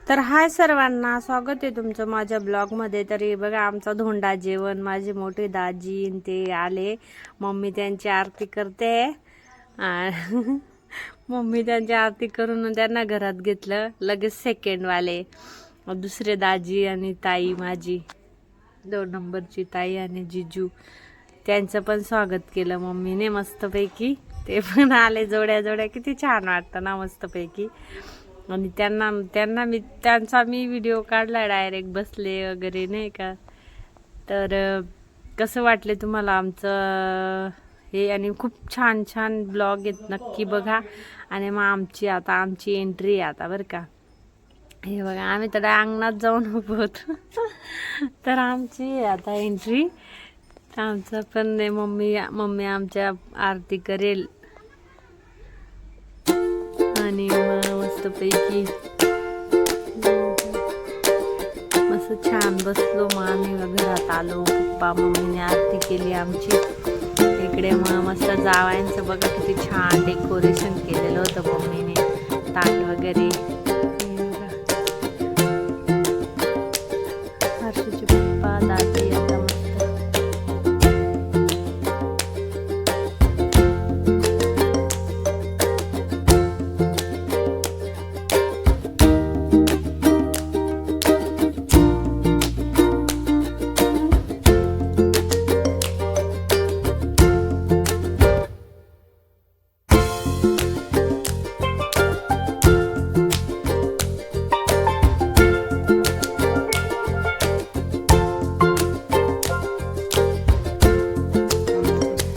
तर हाय सर्वांना, स्वागत आहे तुमचं माझ्या ब्लॉगमध्ये. तरी बघा आमचा धोंडा जेवण, माझे मोठे दाजी ते आले. मम्मी त्यांची आरती करते. मम्मी त्यांची आरती करून त्यांना घरात घेतलं. लगेच सेकंडवाले दुसरे दाजी आणि ताई, माझी 2 नंबरची ताई आणि जिजू, त्यांचं पण स्वागत केलं मम्मीने मस्तपैकी. ते पण आले जोड्या जोड्या, किती छान वाटतं ना मस्तपैकी. आणि त्यांचा मी व्हिडिओ काढला, डायरेक्ट बसले वगैरे नाही का. तर कसं वाटले तुम्हाला आमचं हे, आणि खूप छान छान ब्लॉग आहेत, नक्की बघा. आणि मग आमची एंट्री आहे आता बरं का. हे बघा आम्ही तर अंगणात जाऊन उभं होतो. तर आमची आता एंट्री. आमचं पण मम्मी आमच्या आरती करेल. आणि मस्तपैकी मस्त छान बसलो. मग आम्ही घरात आलो. पप्पा मम्मीने आरती केली आमची. इकडे मग मस्त जावायांचं बघा किती छान डेकोरेशन केलेलं होतं मम्मीने, ताट वगैरे. हर्षूचे पप्पा दादी आता मस्त.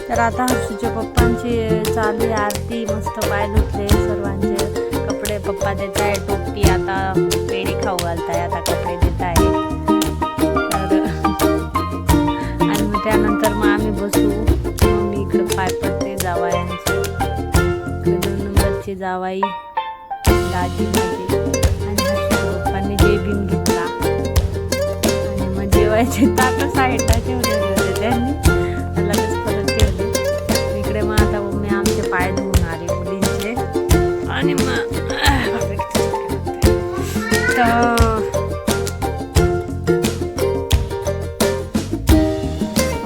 तर आता हर्षूच्या पप्पांची चालू आहे आरती. मस्त पाय धुतले, सर्वांचे कपडे पप्पा देत आहे, टोपी, आता पेढे खाऊ घालताय, आता कपडे देत आहे. तर आणि मग त्यानंतर मग आम्ही बसू. मग मी इकडं पाय पडते जावायांचे. इकडे 2 नंबरची जावाई दाजी माझी, आणि हर्षूच्या पप्पांनी जेबीन घेतला. आणि मग जेवायचे ताट साईडला ठेवलेले होते त्यांनी, लगेच परत ठेवले. इकडे मग आता मम्मी आमचे पाय धुवून आले मुलींचे. आणि मग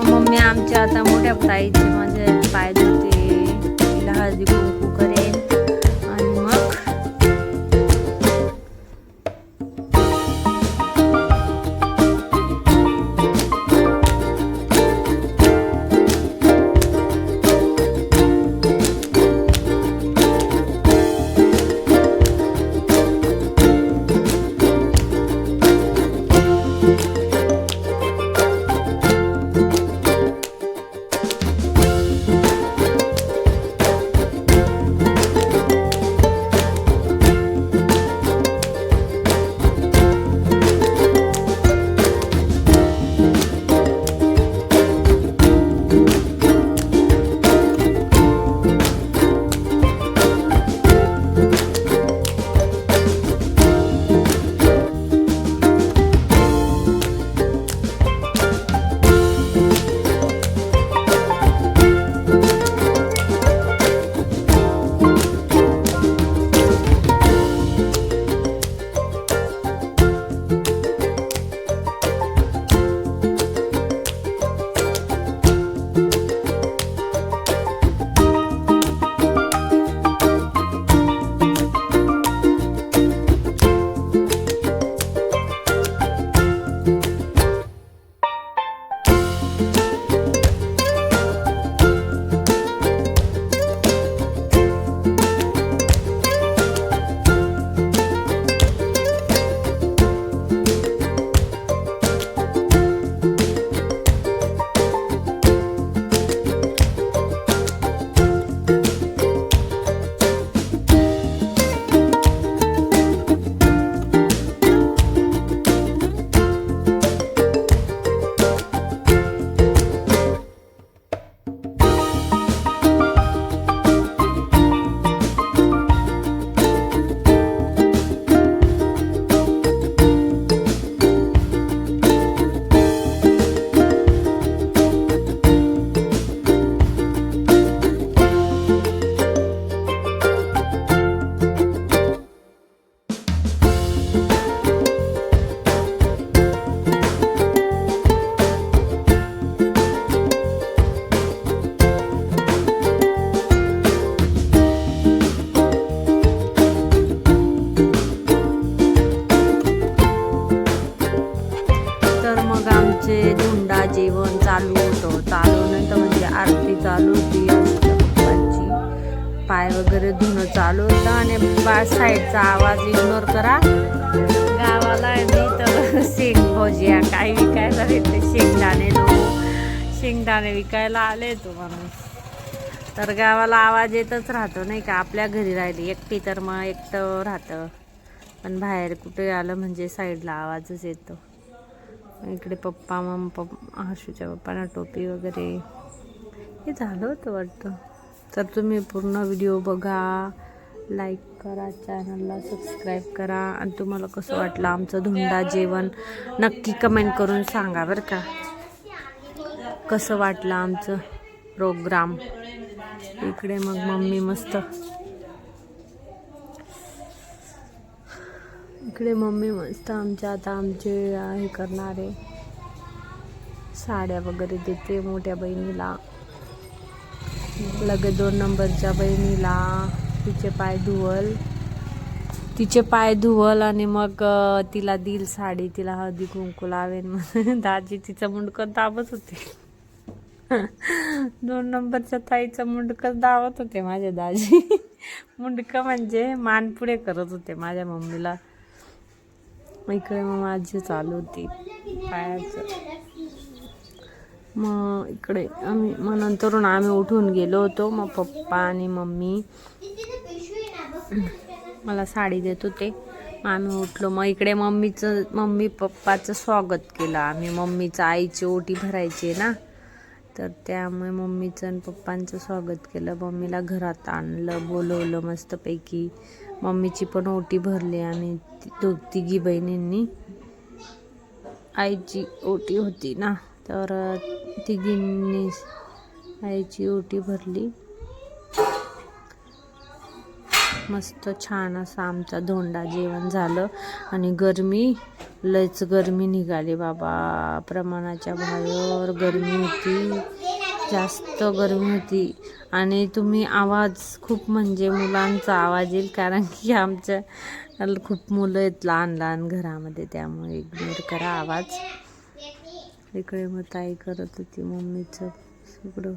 मम्मी आमच्या आता मोठ्या ताईचे माझे पाय धुते, तिला हळदी कुंकू करेल. आणि मग चालू होतं आणि साईडचा आवाज इग्नोर करा. गावाला आहे मी तर शेंग भोजिया काही विकायला भेटते. शेंगदाणे विकायला आले तो माणूस. तर गावाला आवाज येतच राहतो नाही का. आपल्या घरी राहिली एकटी तर मग एकटं राहतं, पण बाहेर कुठे आलं म्हणजे साईडला आवाजच येतो. इकडे पप्पा हर्षूच्या पप्पांना टोपी वगैरे हे झालं होतं वाटतं. तर तुम्ही पूर्ण व्हिडिओ बघा, लाईक करा, चॅनलला सबस्क्राईब करा. आणि तुम्हाला कसं वाटलं आमचं धुंडा जेवण नक्की कमेंट करून सांगा बरं का. कसं वाटलं आमचं प्रोग्राम. इकडे मग मम्मी मस्त, इकडे मम्मी मस्त आमच्या आता आमचे हे करणारे साड्या वगैरे देते मोठ्या बहिणीला, लगेच 2 नंबरच्या बहिणीला तिचे पाय धुवल आणि मग तिला दिल साडी, तिला हळदी कुंकू लावेन. दाजी तिचं मुंडकं दाबत होते. 2 नंबरच्या ताईचं मुंडकं दावत होते माझे दाजी. मुंडकं म्हणजे मान पुढे करत होते माझ्या मम्मीला. इकडे मग माझी चालू होती पायाचं. मग इकडे मग नंतरून आम्ही उठून गेलो होतो. मग पप्पा आणि मम्मी मला साडी देत होते. आम्ही उठलो. मग इकडे मम्मी पप्पाचं स्वागत केलं आम्ही. मम्मीचं आईची ओटी भरायची ना, तर त्यामुळे मम्मीचं आणि पप्पांचं स्वागत केलं. मम्मीला घरात आणलं, बोलवलं मस्तपैकी. मम्मीची पण ओटी भरली आम्ही तिघी बहिणींनी. आईची ओटी होती ना, तर तिघींनी आईची ओटी भरली. मस्त छान असं आमचा धोंडा जेवण झालं. आणि लयच गरमी निघाली बाबा, प्रमाणाच्या बाहेर गरमी होती, जास्त गरमी होती. आणि तुम्ही आवाज खूप म्हणजे मुलांचा आवाज येईल, कारण की आमच्या खूप मुलं आहेत लहान लहान घरामध्ये, त्यामुळे इग्नोर करा आवाज. इकडे मग ताई करत होती मम्मीचं सगळं.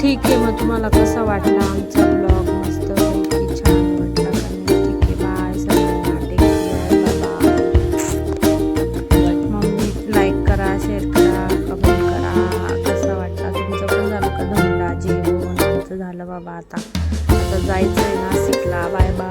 ठीक आहे, मग तुम्हाला कसा वाटला आमचा ब्लॉग? मस्त पैकी छान वाटला का नाही? ठीक आहे, बाय सगळ्यांना, टेक केअर, बाय. मग लाईक करा, शेअर करा, कमेंट करा. कसा वाटला? तुमचं पण झालं का धंदा जेवण? आमचं झालं बाबा. आता जायचं आहे नाशिकला. Bye bye.